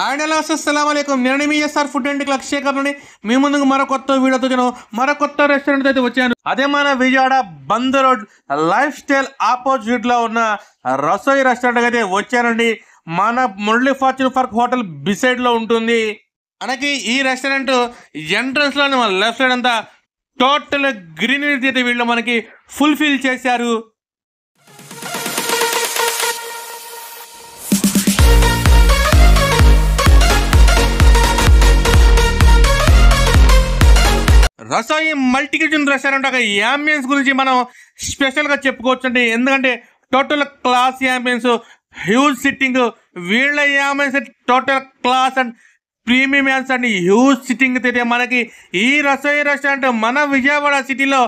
అస్సలాముఅలైకుం. నేను మీ SR food and క్లక్ షేకర్ని మీ ముందుకు మరో కొత్త వీడియోతో మరో కొత్త రెస్టారెంట్ అయితే వచ్చాను. అదే మన Vijayawada Bandar road Lifestyle opposite లో ఉన్న రసోయి రెస్టారెంట్ అయితే వచ్చానండి. మన Murali Fortune Park hotel beside లో ఉంటుంది. మనకి ఈ రెస్టారెంట్ ఎంట్రన్స్ లోనే మన లెఫ్ట్ సైడ్ అంతా టోటల్ గ్రీనరీ అయితే వీళ్ళు మనకి ఫుల్ఫిల్ చేశారు. రసోయి మల్టీ కిచెన్ రెస్టారెంట్ ఒక యాంబియన్స్ గురించి మనం స్పెషల్గా చెప్పుకోవచ్చు అండి. ఎందుకంటే total class ambience, huge sitting, వీళ్ళ ambience total class and premium ambience అండి, హ్యూజ్ సిట్టింగ్ అయితే మనకి ఈ రసోయి రెస్టారెంట్ మన విజయవాడ సిటీలో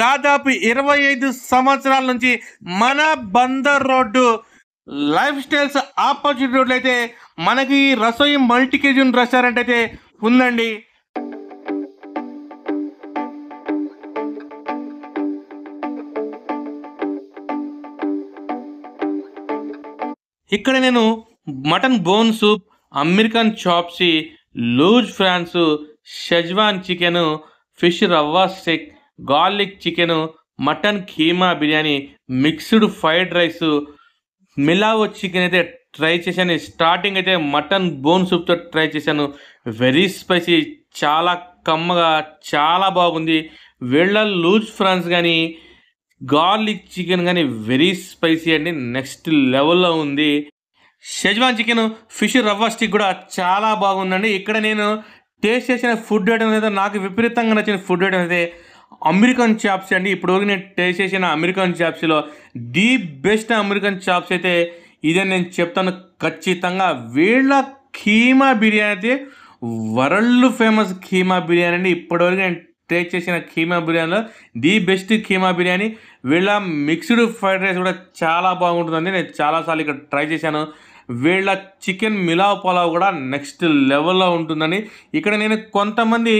దాదాపు 25 సంవత్సరాల నుంచి మన Bandar road life styles opposite రోడ్లో అయితే మనకి రసోయి మల్టీ కిచెన్ రెస్టారెంట్ అయితే ఉందండి. ఇక్కడ నేను mutton bone soup, American chop suey, loose prawns, Schezwan chicken, fish rava stick, garlic chicken, mutton keema biryani, mixed fried rice, మిలావో చికెన్ అయితే ట్రై చేశాను. స్టార్టింగ్ అయితే మటన్ బోన్ సూప్తో ట్రై చేశాను. వెరీ స్పైసీ, చాలా కమ్మగా, చాలా బాగుంది. వీళ్ళ లూజ్ ఫ్రాన్స్ కానీ గార్లిక్ చికెన్ కానీ వెరీ స్పైసీ అండి, నెక్స్ట్ లెవెల్లో ఉంది. Schezwan chicken, fish rava stick కూడా చాలా బాగుందండి. ఇక్కడ నేను టేస్ట్ చేసిన ఫుడ్ ఐటమ్ అయితే నాకు విపరీతంగా నచ్చిన ఫుడ్ ఐటమ్ అయితే అమెరికన్ చాప్స్ అండి. ఇప్పటివరకు నేను టేస్ట్ చేసిన అమెరికన్ చాప్స్లో ది బెస్ట్ అమెరికన్ చాప్స్ అయితే ఇదే నేను చెప్తాను ఖచ్చితంగా. వీళ్ళ కీమా బిర్యానీ అయితే వరల్డ్ ఫేమస్ కీమా బిర్యానీ అండి. ఇప్పటివరకు నేను టేస్ట్ చేసిన కీమా బిర్యానీలో ది బెస్ట్ కీమా బిర్యానీ. వీళ్ళ మిక్స్డ్ ఫ్రైడ్ రైస్ కూడా చాలా బాగుంటుందండి, నేను చాలాసార్లు ఇక్కడ ట్రై చేశాను. వీళ్ళ చికెన్ మిలావ్ పులావ్ కూడా నెక్స్ట్ లెవెల్లో ఉంటుందండి. ఇక్కడ నేను కొంతమంది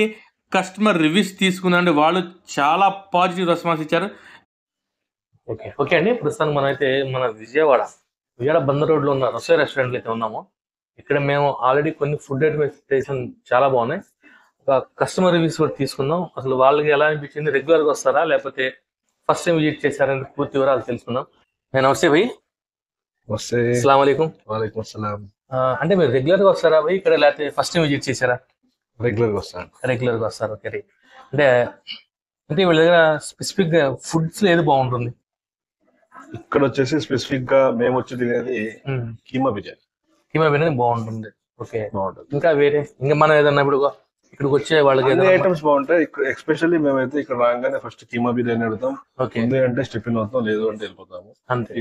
కస్టమర్ రివ్యూస్ తీసుకున్నాను, వాళ్ళు చాలా పాజిటివ్ రెస్పాన్స్ ఇచ్చారు. ఓకే అండి. ప్రస్తుతానికి మనం అయితే మన విజయవాడ బందర్ రోడ్లో ఉన్న రసోయి రెస్టారెంట్లో అయితే ఉన్నాము. ఇక్కడ మేము ఆల్రెడీ కొన్ని ఫుడ్ ఐటమ్స్ చాలా బాగున్నాయి. కస్టమర్ రివ్యూస్ కూడా తీసుకుందాం. అసలు వాళ్ళకి ఎలా అనిపించింది, రెగ్యులర్గా వస్తారా లేకపోతే ఫస్ట్ టైం విజిట్ చేశారని పూర్తి వివరాలు తెలుసుకుందాం. నేను నమస్తే భయ్. వస్తే అస్సలాము అలైకుం. వాలేకుం అస్సలాం. అంటే మీరు రెగ్యులర్గా వస్తారా భయ్ ఇక్కడ, లేకపోతే ఫస్ట్ టైం విజిట్ చేశారా? రెగ్యులర్గా వస్తాను. రెగ్యులర్గా వస్తారు. ఓకే. అంటే వీళ్ళ దగ్గర స్పెసిఫిక్గా ఫుడ్స్ ఏది బాగుంటుంది? ఇక్కడ వచ్చేసి స్పెసిఫిక్ గా మేము వచ్చి తినేది కీమా బిర్యానీ. కీమా బిర్యానీ బాగుంటుంది. ఓకే, బాగుంటుంది. ఇంకా వేరే మనం ఏదన్నా ఇప్పుడు ఇక్కడికి వచ్చే వాళ్ళకి ఐటమ్స్ బాగుంటాయి. ఎస్పెషల్లీ మేమైతే ఇక్కడ రాగానే ఫస్ట్ కీమా బిర్యానీ అడుగుతాం. ఉంది అంటే స్టిఫిన్ అవుతాం, లేదు అంటే వెళ్ళిపోతాము.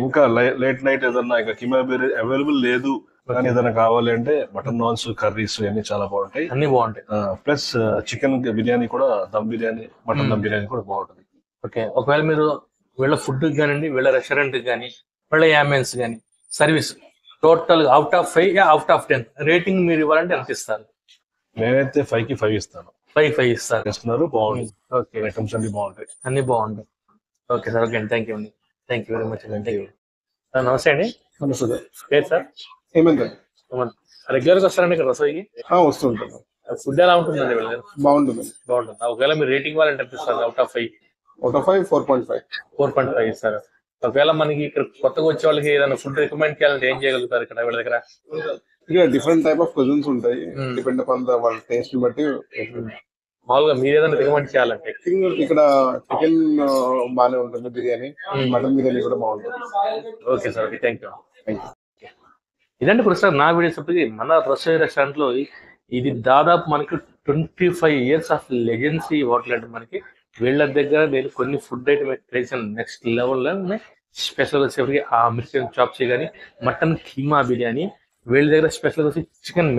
ఇంకా లేట్ నైట్ ఏదన్నా ఇంకా కీమా బిర్యానీ అవైలబుల్ లేదు కానీ ఏదైనా కావాలి అంటే మటన్ నాన్స్, కర్రీస్ అన్ని చాలా బాగుంటాయి, అన్ని బాగుంటాయి. ప్లస్ చికెన్ బిర్యానీ కూడా, దమ్ బిర్యానీ, మటన్ దమ్ బిర్యానీ కూడా బాగుంటుంది. ఓకే, ఒకవేళ మీరు వీళ్ళ ఫుడ్ కానివ్వండి, వీళ్ళ రెస్టారెంట్ కానీ, వీళ్ళ యాంబియన్స్ కానీ, service total out of 5 out of 10 rating మీరు ఇవ్వాలంటే ఎంత ఇస్తారు? నేనైతే 5 కి 5 ఇస్తాను. 5 ఇస్తారు. చేస్తున్నారు, బాగుంది. ఓకే, ఐటమ్స్ అన్ని బాగుంటాయి, అన్ని బాగుంటాయి. ఓకే సార్, ఓకే అండి, థ్యాంక్ యూ అండి, thank you very much. Thank you. నమస్తే అండి. నమస్తే. పేరు సార్? ఏమైంది? రెగ్యులర్ గా వస్తారండి ఇక్కడ రసోయికి? వస్తుంటాను. ఫుడ్ ఎలా ఉంటుందండి వీళ్ళ దగ్గర? బాగుంటుంది. ఒకవేళ మీరు రేటింగ్ ఇవ్వాలంటే ఎంత ఇస్తారు? Out of 5? 4.5. 4.5 ఇస్తారు. ఒకవేళ మనకి ఇక్కడ కొత్తగా వచ్చే వాళ్ళకి ఏదైనా ఫుడ్ రికమెండ్ చేయాలంటే ఏం చేయగలుగుతారు ఇక్కడ వీళ్ళ దగ్గర? ఇక డిఫరెంట్ టైప్ ఆఫ్ క్యూజిన్స్ ఉంటాయి, డిపెండ్ అపాన్ ద వాళ్ళ టేస్ట్ ని బట్టి. మామూలుగా మీరు ఏదైనా రికమెండ్ చేయాలంటే ఇక్కడ చికెన్ బాగానే ఉంటుంది, బిర్యానీ, మటన్ బిర్యానీ కూడా బాగుంటుంది. Okay sir, okay, thank you. ఇదంటే ప్రస్తుతం నా వీడియోస్ అప్పటికి మన రసోయి రెస్టారెంట్ లో ఇది దాదాపు మనకి 25 years ఆఫ్ లెజెన్సీ హోటల్ అంటే మనకి వీళ్ళ దగ్గర నేను కొన్ని ఫుడ్ ఐటమ్ ట్రేషన్ నెక్స్ట్ లెవెల్లో ఉన్నాయి. స్పెషల్గా వచ్చేప్పటికి ఆ అమెరికన్ చాప్సీ కానీ, మటన్ కీమా బిర్యానీ, వీళ్ళ దగ్గర స్పెషల్గా వచ్చి చికెన్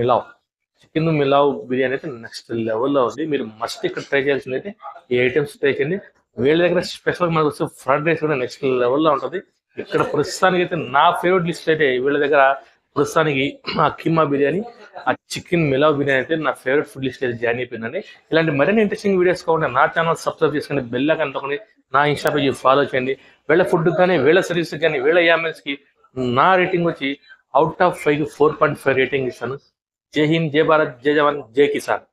మిలావ్ బిర్యానీ అయితే నెక్స్ట్ లెవెల్లో ఉంది. మీరు మస్ట్ ఇక్కడ ట్రై చేయాల్సింది అయితే ఈ ఐటమ్స్ ట్రై చేయండి. వీళ్ళ దగ్గర స్పెషల్గా మనకు వచ్చే ఫ్రైడ్ రైస్ కూడా నెక్స్ట్ లెవెల్లో ఉంటుంది. ఇక్కడ ప్రస్తుతానికి అయితే నా ఫేవరెట్ లిస్ట్ అయితే వీళ్ళ దగ్గర ప్రస్తుతానికి ఆ కీమా బిర్యానీ, ఆ చికెన్ మిలావ్ బిర్యానీ అయితే నా ఫేవరెట్ ఫుడ్ లిస్ట్ అయితే జాయిన్ అయిపోయిందండి. ఇలాంటి మరిన్ని ఇంట్రెస్టింగ్ వీడియోస్ కావాలంటే నా ఛానల్ సబ్స్క్రైబ్ చేసుకుని బెల్ ఐకాన్ నొక్కండి, నా ఇన్స్టా పేజ్ ఫాలో చేయండి. వీళ్ళ ఫుడ్ కానీ, వీళ్ళ సర్వీస్ కానీ, వీళ్ళ యాంబియన్స్ కి నా రేటింగ్ వచ్చి అవుట్ ఆఫ్ 5 4.5 రేటింగ్ ఇస్తాను. జై హింద్, జై భారత్, జై జవాన్, జై కిసాన్.